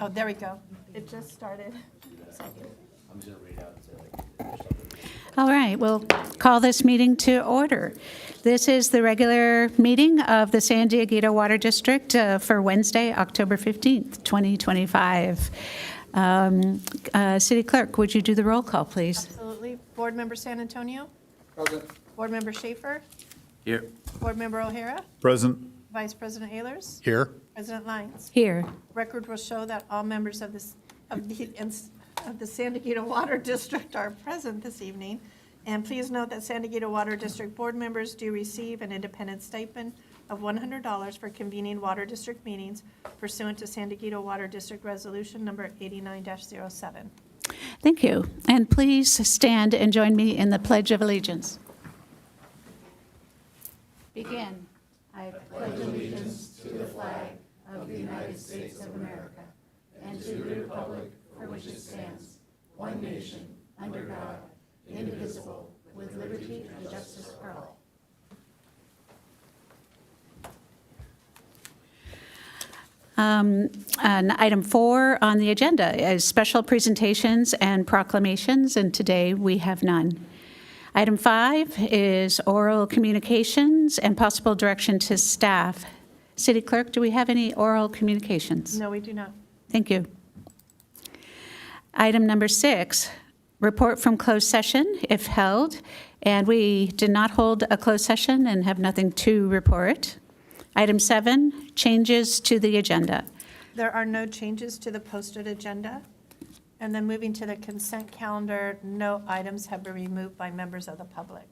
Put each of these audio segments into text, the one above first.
Oh, there we go. It just started. I'm just gonna read out All right, we'll call this meeting to order. This is the regular meeting of the San Diego Water District for Wednesday, October 15th, 2025. City Clerk, would you do the roll call, please? Absolutely. Board Member San Antonio? Present. Board Member Schaefer? Here. Board Member O'Hara? Present. Vice President Ehlers? Here. President Lyons? Here. Record will show that all members of the San Diego Water District are present this evening. And please note that San Diego Water District board members do receive an independent stipend of $100 for convening water district meetings pursuant to San Diego Water District Resolution Number 89-07. Thank you. And please stand and join me in the Pledge of Allegiance. Begin. I pledge allegiance to the flag of the United States of America and to the republic for which it stands, one nation, under God, indivisible, with liberty and justice for all. And item 4 on the agenda is special presentations and proclamations, and today we have none. Item 5 is oral communications and possible direction to staff. City Clerk, do we have any oral communications? No, we do not. Thank you. Item number 6, report from closed session, if held, and we did not hold a closed session and have nothing to report. Item 7, changes to the agenda. There are no changes to the posted agenda. And then moving to the consent calendar, no items have been removed by members of the public.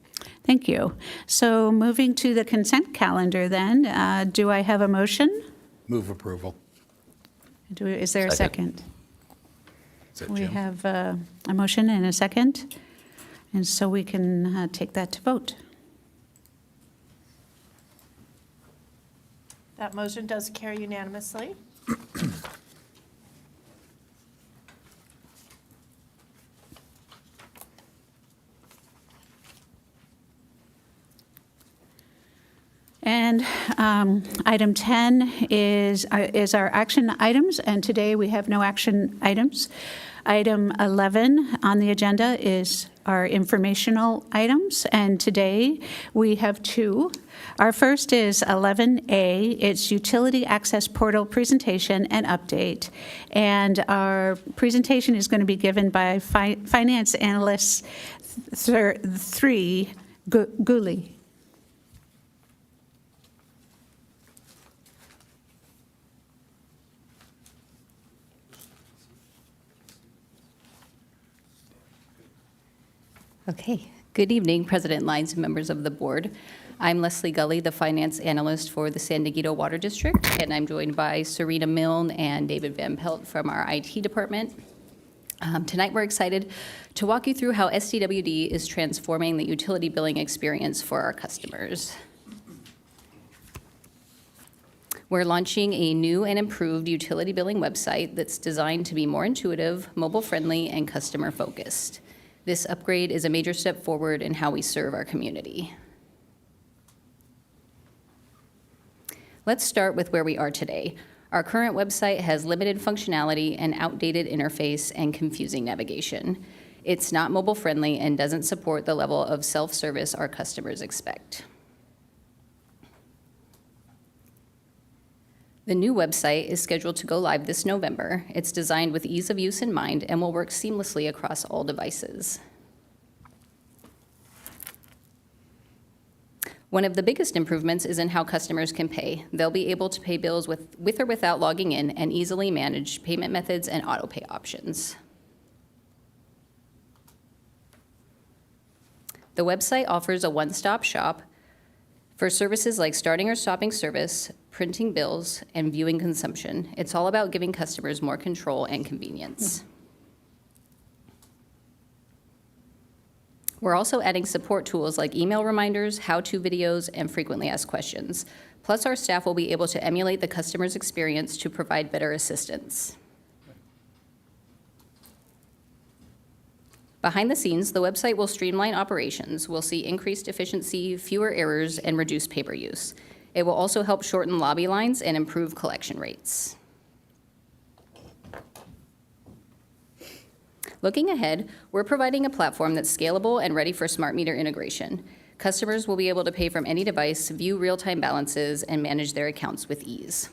Thank you. So moving to the consent calendar then, do I have a motion? Move approval. Is there a second? Is that We Jim? have a motion and a second, and so we can take that to vote. That motion does carry unanimously. And item 10 is our action items, and today we have no action items. Item 11 on the agenda is our informational items, and today we have 2. Our first is 11A. It's Utility Access Portal Presentation and Update. And our presentation is going to be given by Finance Analyst 3, Guli. Okay. Good evening, President Lyons and members of the board. I'm Leslie Gully, the finance analyst for the San Diego Water District, and I'm joined by Serena Milne and David Van Pelt from our IT department. Tonight, we're excited to walk you through how SDWD is transforming the utility billing experience for our customers. We're launching a new and improved utility billing website that's designed to be more intuitive, mobile-friendly, and customer-focused. This upgrade is a major step forward in how we serve our community. Let's start with where we are today. Our current website has limited functionality, an outdated interface, and confusing navigation. It's not mobile-friendly and doesn't support the level of self-service our customers expect. The new website is scheduled to go live this November. It's designed with ease of use in mind and will work seamlessly across all devices. One of the biggest improvements is in how customers can pay. They'll be able to pay bills with or without logging in and easily manage payment methods and auto pay options. The website offers a one-stop shop for services like starting or stopping service, printing bills, and viewing consumption. It's all about giving customers more control and convenience. We're also adding support tools like email reminders, how-to videos, and frequently asked questions. Plus, our staff will be able to emulate the customer's experience to provide better assistance. Behind the scenes, the website will streamline operations. We'll see increased efficiency, fewer errors, and reduced paper use. It will also help shorten lobby lines and improve collection rates. Looking ahead, we're providing a platform that's scalable and ready for smart meter integration. Customers will be able to pay from any device, view real-time balances, and manage their accounts with ease.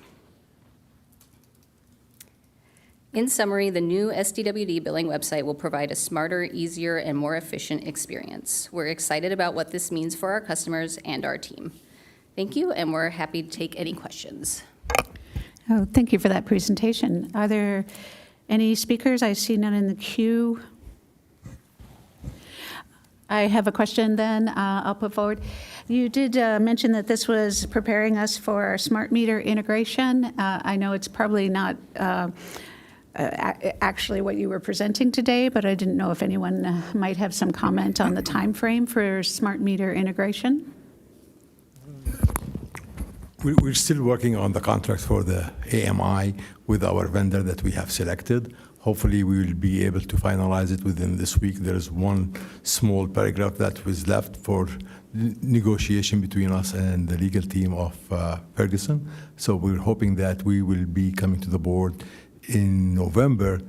In summary, the new SDWD billing website will provide a smarter, easier, and more efficient experience. We're excited about what this means for our customers and our team. Thank you, and we're happy to take any questions. Oh, thank you for that presentation. Are there any speakers? I see none in the queue. I have a question then I'll put forward. You did mention that this was preparing us for smart meter integration. I know it's probably not actually what you were presenting today, but I didn't know if anyone might have some comment on the time frame for smart meter integration. We're still working on the contract for the AMI with our vendor that we have selected. Hopefully, we will be able to finalize it within this week. There is one small paragraph that was left for negotiation between us and the legal team of Ferguson. So we're hoping that we will be coming to the board in November.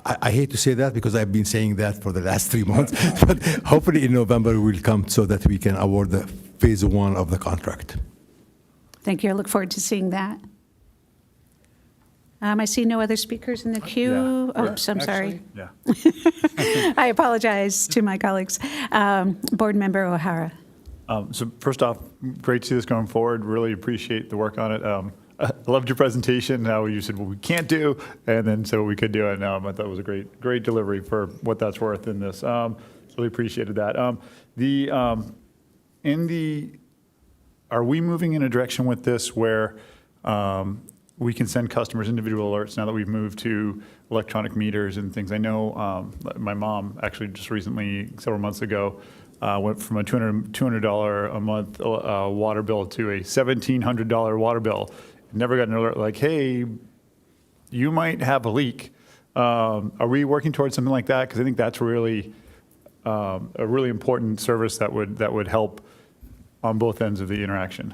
I hate to say that because I've been saying that for the last 3 months, but hopefully in November we'll come so that we can award the phase 1 of the contract. Thank you. I look forward to seeing that. I see no other speakers in the queue. Oops, I'm sorry. Yeah. I apologize to my colleagues. Board Member O'Hara. So first off, great to see this going forward. Really appreciate the work on it. I loved your presentation, how you said what we can't do, and then said what we could do. And I thought it was a great delivery for what that's worth in this. Really appreciated that. Are we moving in a direction with this where we can send customers individual alerts now that we've moved to electronic meters and things? I know my mom actually just recently, several months ago, went from a $200 a month water bill to a $1,700 water bill. Never got an alert like, hey, you might have a leak. Are we working towards something like that? Because I think that's really a really important service that would help on both ends of the interaction.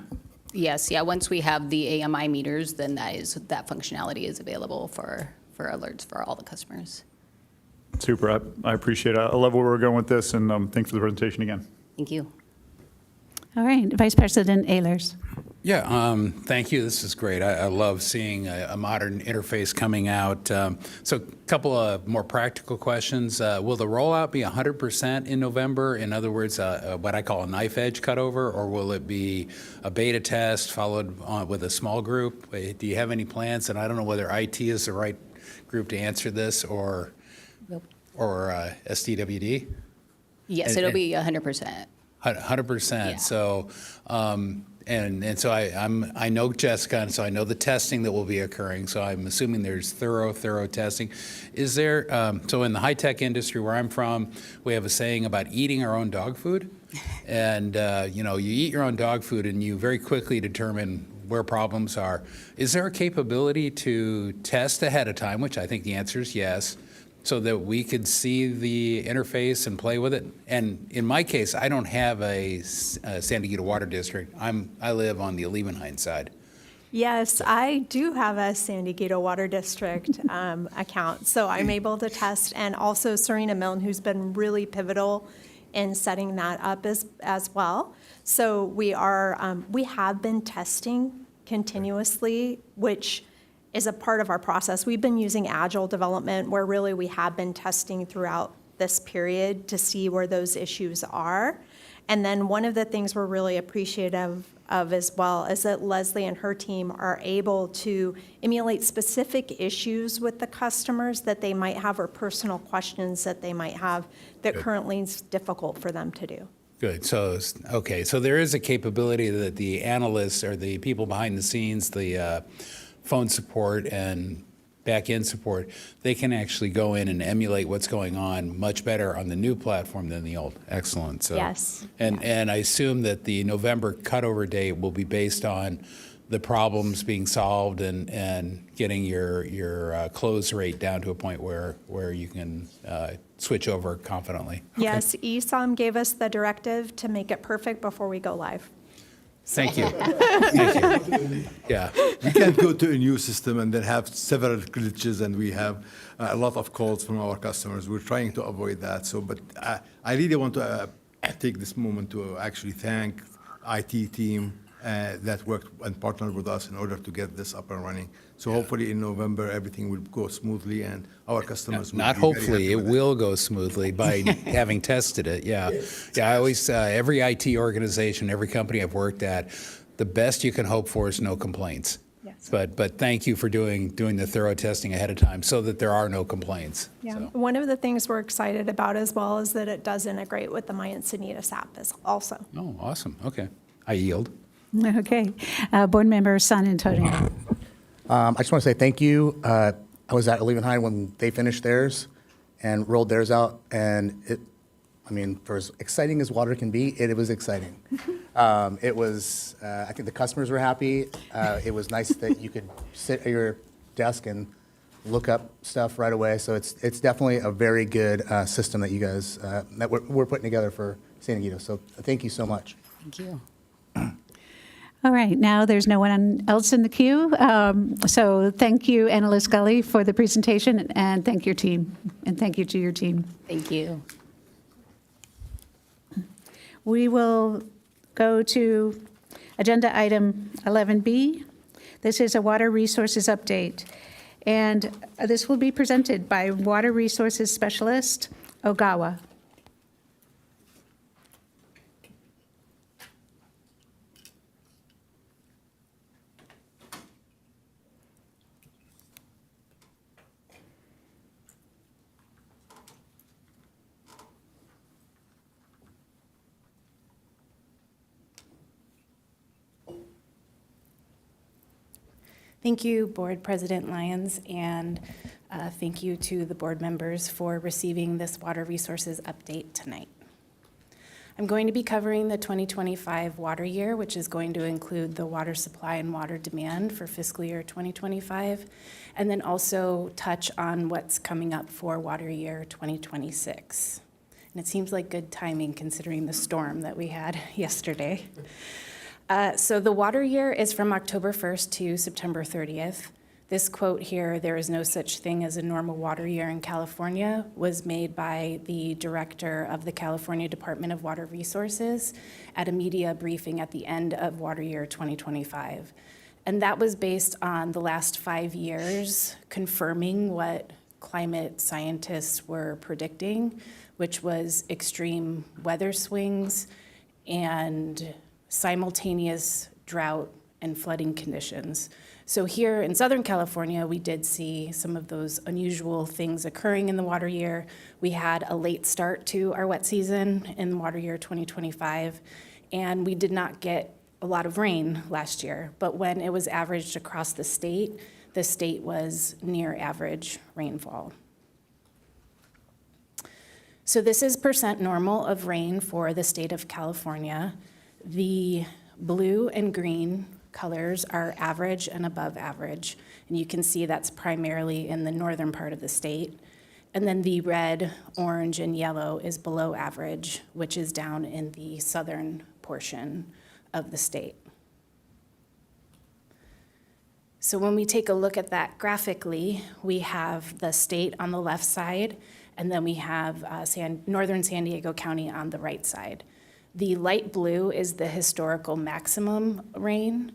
Yes, yeah, once we have the AMI meters, then that functionality is available for alerts for all the customers. Super, I appreciate it. I love where we're going with this, and thanks for the presentation again. Thank you. All right, Vice President Ehlers. Yeah, thank you. This is great. I love seeing a modern interface coming out. So a couple of more practical questions. Will the rollout be 100% in November? In other words, what I call a knife edge cutover, or will it be a beta test followed on with a small group? Do you have any plans? And I don't know whether IT is the right group to answer this or SDWD? Yes, it'll be 100%. 100%. Yeah. So, and so I know Jessica, and so I know the testing that will be occurring. So I'm assuming there's thorough testing. Is there? So in the high-tech industry where I'm from, we have a saying about eating our own dog food, and you eat your own dog food, and you very quickly determine where problems are. Is there a capability to test ahead of time? Which I think the answer is yes. So that we could see the interface and play with it. And in my case, I don't have a San Diego Water District. I live on the Liebenhain side. Yes, I do have a San Diego Water District account, so I'm able to test. And also Serena Milne, who's been really pivotal in setting that up as well. So we have been testing continuously, which is a part of our process. We've been using agile development where really we have been testing throughout this period to see where those issues are. And then one of the things we're really appreciative of as well is that Leslie and her team are able to emulate specific issues with the customers that they might have or personal questions that they might have that currently is difficult for them to do. Good. So, okay. So there is a capability that the analysts or the people behind the scenes, the phone support and back-end support, they can actually go in and emulate what's going on much better on the new platform than the old. Excellent. So, Yes. And I assume that the November cutover date will be based on the problems being solved and getting your close rate down to a point where you can switch over confidently. Okay. Yes, ESOM gave us the directive to make it perfect before we go live. Thank you. Thank you. Yeah. We can't go to a new system and then have several glitches, and we have a lot of calls from our customers. We're trying to avoid that. So, but I really want to take this moment to actually thank IT team that worked and partnered with us in order to get this up and running. So hopefully in November, everything will go smoothly and our customers will Not be very hopefully, happy it with will go smoothly by having tested it, yeah. Yeah, I always, every IT organization, every company I've worked at, the best you can hope for is no complaints. Yes. But thank you for doing the thorough testing ahead of time so that there are no complaints. Yeah, So, one of the things we're excited about as well is that it does integrate with the My Encinitas app as also. oh, awesome, okay. I yield. Okay. Board Member San Antonio. I just want to say thank you. I was at Olevenheim when they finished theirs and rolled theirs out, and for as exciting as water can be, it was exciting. It was, I think the customers were happy. It was nice that you could sit at your desk and look up stuff right away. So it's definitely a very good system that you guys, that we're putting together for San Diego. So thank you so much. Thank you. All right, now there's no one else in the queue. So thank you, Analyst Gully, for the presentation, and thank your team, and thank you to your team. Thank you. We will go to Agenda Item 11B. This is a water resources update, and this will be presented by Water Resources Specialist Ogawa. Thank you, Board President Lyons, and thank you to the board members for receiving this water resources update tonight. I'm going to be covering the 2025 water year, which is going to include the water supply and water demand for fiscal year 2025, and then also touch on what's coming up for water year 2026. And it seems like good timing considering the storm that we had yesterday. So the water year is from October 1st to September 30th. This quote here, "There is no such thing as a normal water year in California," was made by the director of the California Department of Water Resources at a media briefing at the end of water year 2025. And that was based on the last 5 years confirming what climate scientists were predicting, which was extreme weather swings and simultaneous drought and flooding conditions. So here in Southern California, we did see some of those unusual things occurring in the water year. We had a late start to our wet season in water year 2025, and we did not get a lot of rain last year. But when it was averaged across the state was near average rainfall. So this is percent normal of rain for the state of California. The blue and green colors are average and above average, and you can see that's primarily in the northern part of the state. And then the red, orange, and yellow is below average, which is down in the southern portion of the state. So when we take a look at that graphically, we have the state on the left side, and then we have northern San Diego County on the right side. The light blue is the historical maximum rain,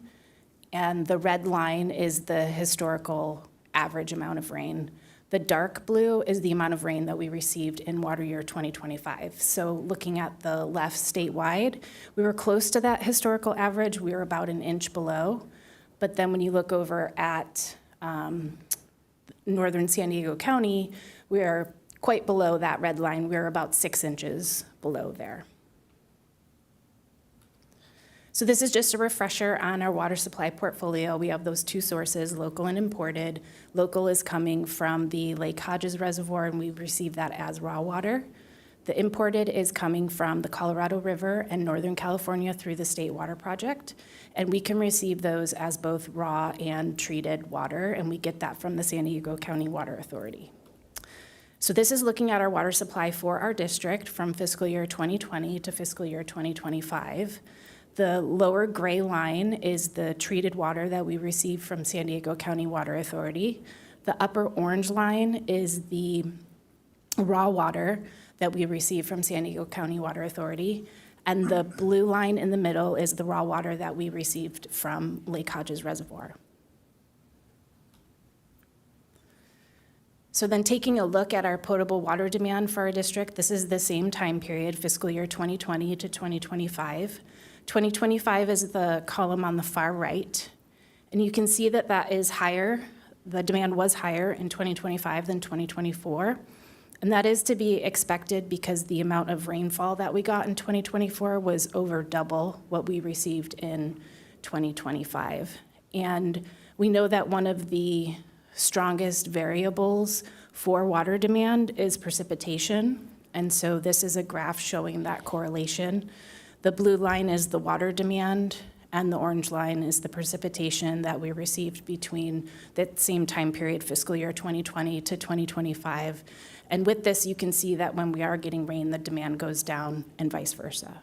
and the red line is the historical average amount of rain. The dark blue is the amount of rain that we received in water year 2025. So looking at the left statewide, we were close to that historical average. We were about an inch below. But then when you look over at northern San Diego County, we are quite below that red line. We're about 6 inches below there. So this is just a refresher on our water supply portfolio. We have those two sources, local and imported. Local is coming from the Lake Hodges Reservoir, and we receive that as raw water. The imported is coming from the Colorado River and Northern California through the State Water Project, and we can receive those as both raw and treated water, and we get that from the San Diego County Water Authority. So this is looking at our water supply for our district from fiscal year 2020 to fiscal year 2025. The lower gray line is the treated water that we receive from San Diego County Water Authority. The upper orange line is the raw water that we receive from San Diego County Water Authority. And the blue line in the middle is the raw water that we received from Lake Hodges Reservoir. So then taking a look at our potable water demand for our district, this is the same time period, fiscal year 2020 to 2025. 2025 is the column on the far right. And you can see that that is higher. The demand was higher in 2025 than 2024. And that is to be expected because the amount of rainfall that we got in 2024 was over double what we received in 2025. And we know that one of the strongest variables for water demand is precipitation. And so this is a graph showing that correlation. The blue line is the water demand, and the orange line is the precipitation that we received between that same time period, fiscal year 2020 to 2025. And with this, you can see that when we are getting rain, the demand goes down and vice versa.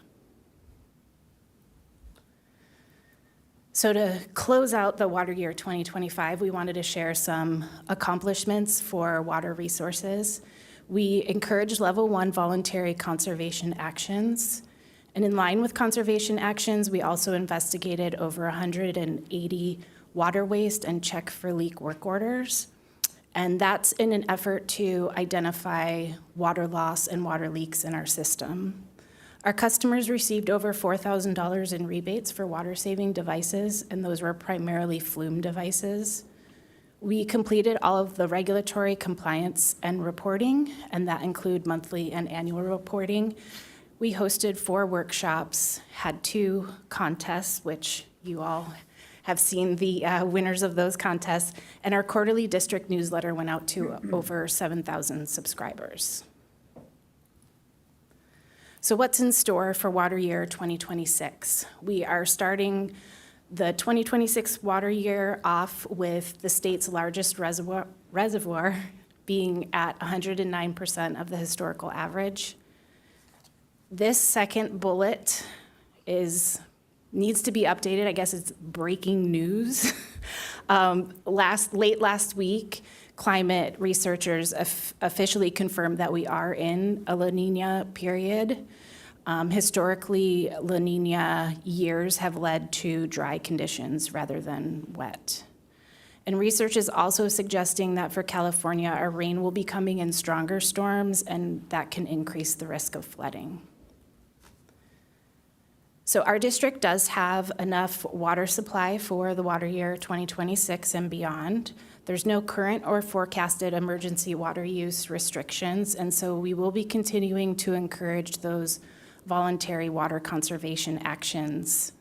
So to close out the water year 2025, we wanted to share some accomplishments for water resources. We encouraged level 1 voluntary conservation actions. And in line with conservation actions, we also investigated over 180 water waste and check for leak work orders. And that's in an effort to identify water loss and water leaks in our system. Our customers received over $4,000 in rebates for water-saving devices, and those were primarily flume devices. We completed all of the regulatory compliance and reporting, and that include monthly and annual reporting. We hosted 4 workshops, had 2 contests, which you all have seen the winners of those contests, and our quarterly district newsletter went out to over 7,000 subscribers. So what's in store for water year 2026? We are starting the 2026 water year off with the state's largest reservoir being at 109% of the historical average. This second bullet needs to be updated. I guess it's breaking news. Late last week, climate researchers officially confirmed that we are in a La Nina period. Historically, La Nina years have led to dry conditions rather than wet. And research is also suggesting that for California, our rain will be coming in stronger storms, and that can increase the risk of flooding. So our district does have enough water supply for the water year 2026 and beyond. There's no current or forecasted emergency water use restrictions, and so we will be continuing to encourage those voluntary water conservation actions.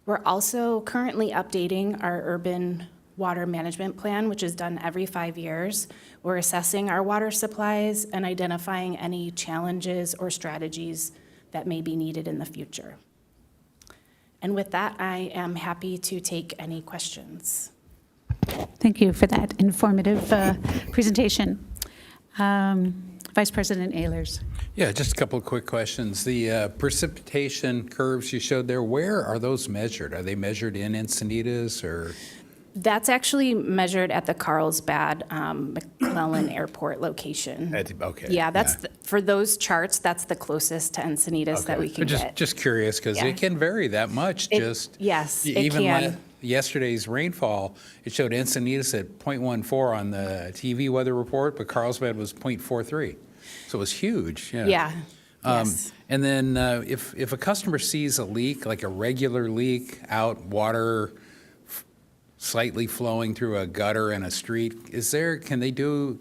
We're also currently updating our urban water management plan, which is done every 5 years. We're assessing our water supplies and identifying any challenges or strategies that may be needed in the future. And with that, I am happy to take any questions. Thank you for that informative presentation. Vice President Ehlers. Yeah, just a couple of quick questions. The precipitation curves you showed there, where are those measured? Are they measured in Encinitas or? That's actually measured at the Carlsbad McClellan Airport location. Okay. Yeah, for those charts, that's the closest to Encinitas that we can get. Just curious, because Yeah. it can vary that much. Yes, it even can. Yesterday's rainfall, it showed Encinitas at 0.14 on the TV weather report, but Carlsbad was 0.43. So it was huge. Yeah. Yes. And then if a customer sees a leak, like a regular leak out, water slightly flowing through a gutter in a street, can they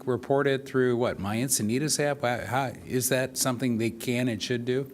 report it through what, My Encinitas app? How, is that something they can and should do?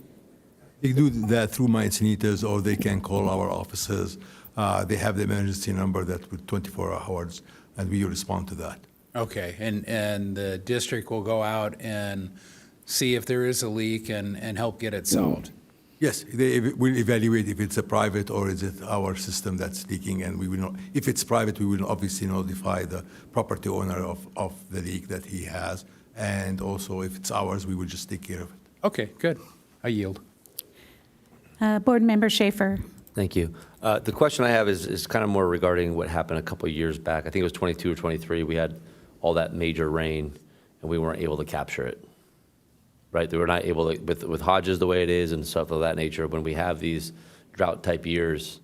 They do that through My Encinitas, or they can call our offices. They have the emergency number that with 24 hours, and we respond to that. Okay, and the district will go out and see if there is a leak and help get it solved? Yes, they will evaluate if it's a private or is it our system that's leaking, and we will not. If it's private, we will obviously notify the property owner of the leak that he has, and also if it's ours, we will just take care of it. Okay, good. I yield. Board Member Schaefer. Thank you. The question I have is kind of more regarding what happened a couple of years back. I think it was 22 or 23. We had all that major rain, and we weren't able to capture it, right? They were not able to, with Hodges the way it is and stuff of that nature, when we have these drought-type years,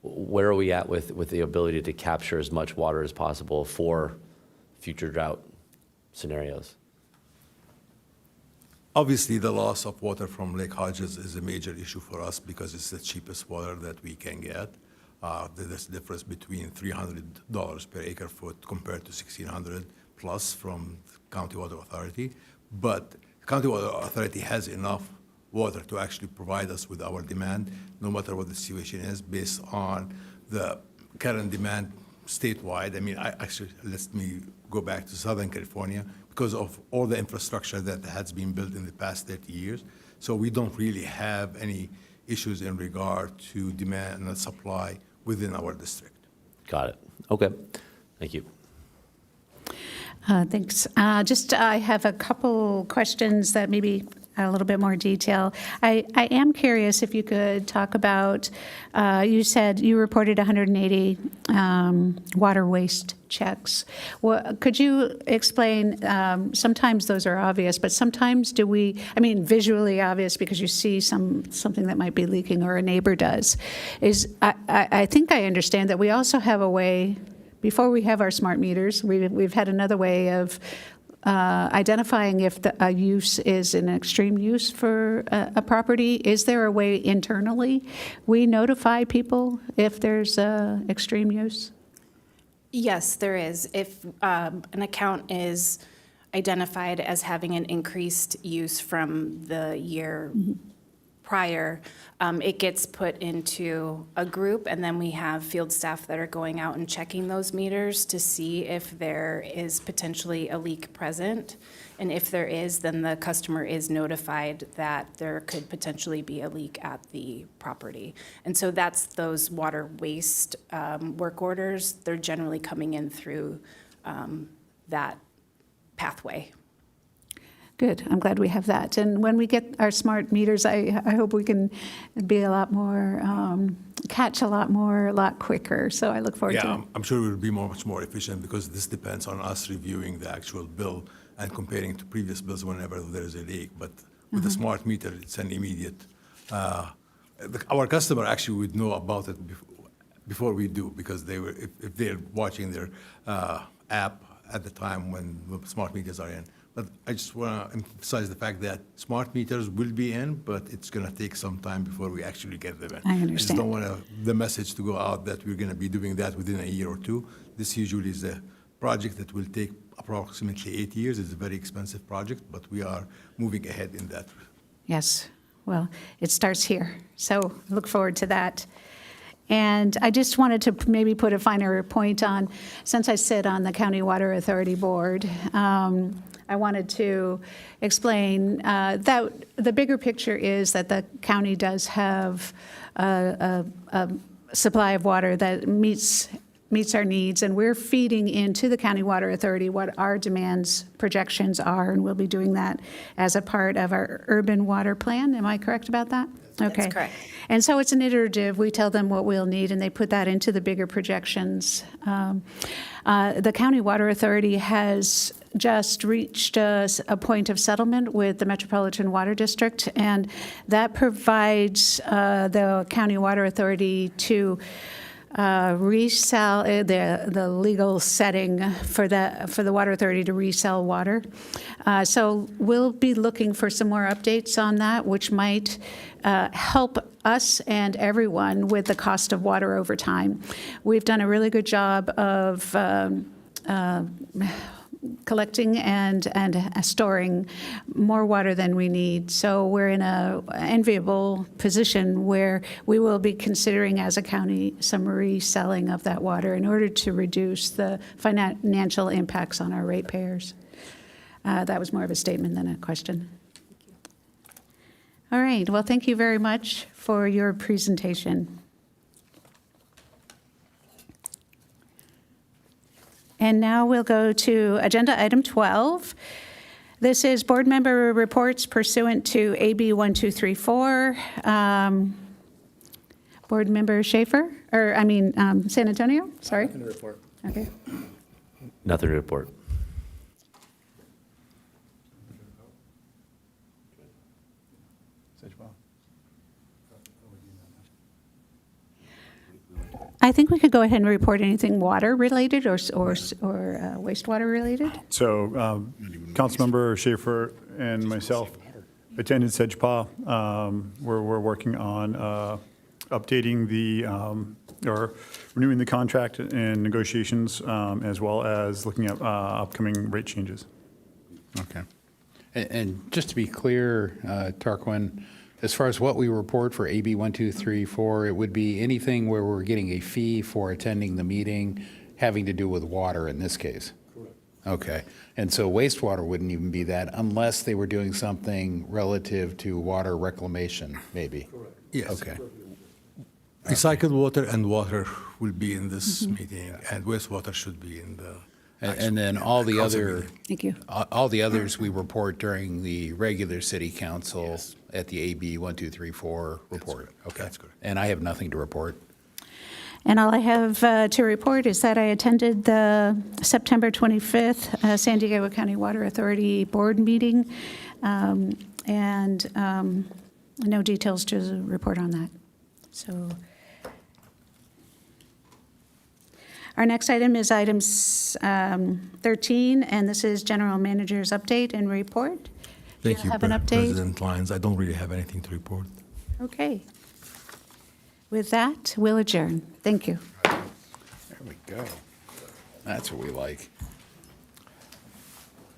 where are we at with the ability to capture as much water as possible for future drought scenarios? Obviously, the loss of water from Lake Hodges is a major issue for us because it's the cheapest water that we can get. There's a difference between $300 per acre foot compared to $1,600 plus from County Water Authority. But County Water Authority has enough water to actually provide us with our demand, no matter what the situation is, based on the current demand statewide. I mean, let me go back to Southern California because of all the infrastructure that has been built in the past 30 years. So we don't really have any issues in regard to demand and supply within our district. Got it. Okay. Thank you. Thanks. I have a couple questions that maybe a little bit more detail. I am curious if you could talk about, you said you reported 180 water waste checks. Could you explain, sometimes those are obvious, but sometimes visually obvious because you see something that might be leaking or a neighbor does. I think I understand that we also have a way, before we have our smart meters, we've had another way of identifying if a use is an extreme use for a property. Is there a way internally we notify people if there's extreme use? Yes, there is. If an account is identified as having an increased use from the year prior, it gets put into a group, and then we have field staff that are going out and checking those meters to see if there is potentially a leak present. And if there is, then the customer is notified that there could potentially be a leak at the property. And so that's those water waste work orders. They're generally coming in through that pathway. Good. I'm glad we have that. And when we get our smart meters, I hope we can be a lot more, catch a lot more, a lot quicker. So I look forward to it. Yeah, I'm sure it will be much more efficient because this depends on us reviewing the actual bill and comparing to previous bills whenever there is a leak. But with a smart meter, it's an immediate. Our customer actually would know about it before we do because if they're watching their app at the time when the smart meters are in. But I just want to emphasize the fact that smart meters will be in, but it's going to take some time before we actually get them in. I understand. I just don't want the message to go out that we're going to be doing that within a year or two. This usually is a project that will take approximately 8 years. It's a very expensive project, but we are moving ahead in that. Yes. Well, it starts here. So look forward to that. And I just wanted to maybe put a finer point on, since I sit on the County Water Authority Board, I wanted to explain that the bigger picture is that the county does have a supply of water that meets our needs, and we're feeding into the County Water Authority what our demands projections are, and we'll be doing that as a part of our urban water plan. Am I correct about that? Okay. That's correct. And so it's an iterative. We tell them what we'll need, and they put that into the bigger projections. The County Water Authority has just reached a point of settlement with the Metropolitan Water District, and that provides the County Water Authority to resell the legal setting for the Water Authority to resell water. So we'll be looking for some more updates on that, which might help us and everyone with the cost of water over time. We've done a really good job of collecting and storing more water than we need. So we're in an enviable position where we will be considering as a county some reselling of that water in order to reduce the financial impacts on our ratepayers. That was more of a statement than a question. All right. Well, thank you very much for your presentation. And now we'll go to agenda item 12. This is board member reports pursuant to AB 1234. Board Member Schaefer, San Antonio, sorry. Nothing to report. Okay. Nothing to report. I think we could go ahead and report anything water-related or wastewater-related. So Councilmember Schaefer and myself attended SDWD. We're working on updating or renewing the contract and negotiations, as well as looking at upcoming rate changes. Okay. And just to be clear, Tarquin, as far as what we report for AB 1234, it would be anything where we're getting a fee for attending the meeting having to do with water in this case? Correct. Okay. And so wastewater wouldn't even be that unless they were doing something relative to water reclamation, maybe? Correct. Yes. Okay. Recycled water and water will be in this meeting, and wastewater should be in the. And then all the council other, meeting. Thank you. all the others we report during the regular city council at the AB 1234 report. Okay. That's correct. And I have nothing to report. And all I have to report is that I attended the September 25th San Diego County Water Authority Board meeting, and no details to report on that. So our next item is item 13, and this is General Manager's update and report. Thank you, have an update? President Lyons. I don't really have anything to report. Okay. With that, we'll adjourn. Thank you. There we go. That's what we like.